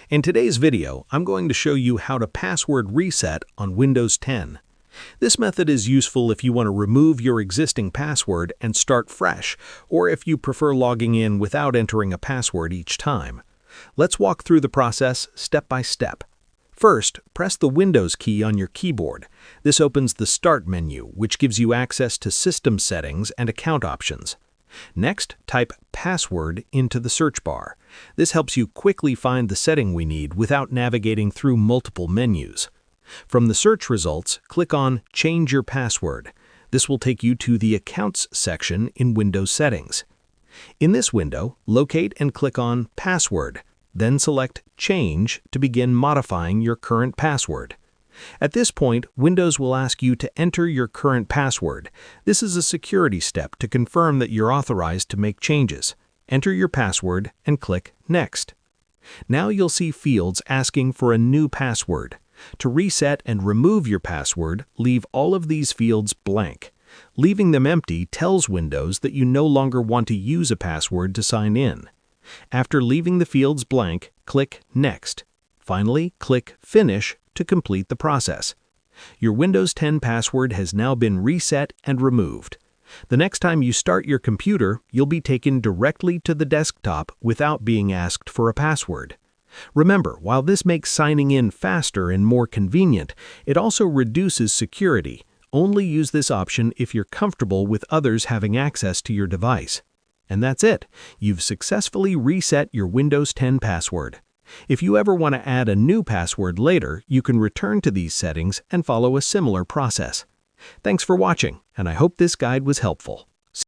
In today's video, I'm going to show you how to password reset on Windows 10. This method is useful if you want to remove your existing password and start fresh, or if you prefer logging in without entering a password each time. Let's walk through the process step by step. First, press the Windows key on your keyboard. This opens the Start menu, which gives you access to system settings and account options. Next, type password into the search bar. This helps you quickly find the setting we need without navigating through multiple menus. From the search results, click on Change Your Password. This will take you to the Accounts section in Windows Settings. In this window, locate and click on Password, then select Change to begin modifying your current password. At this point, Windows will ask you to enter your current password. This is a security step to confirm that you're authorized to make changes. Enter your password and click Next. Now you'll see fields asking for a new password. To reset and remove your password, leave all of these fields blank. Leaving them empty tells Windows that you no longer want to use a password to sign in. After leaving the fields blank, click Next. Finally, click Finish to complete the process. Your Windows 10 password has now been reset and removed. The next time you start your computer, you'll be taken directly to the desktop without being asked for a password. Remember, while this makes signing in faster and more convenient, it also reduces security. Only use this option if you're comfortable with others having access to your device. And that's it. You've successfully reset your Windows 10 password. If you ever want to add a new password later, you can return to these settings and follow a similar process. Thanks for watching, and I hope this guide was helpful.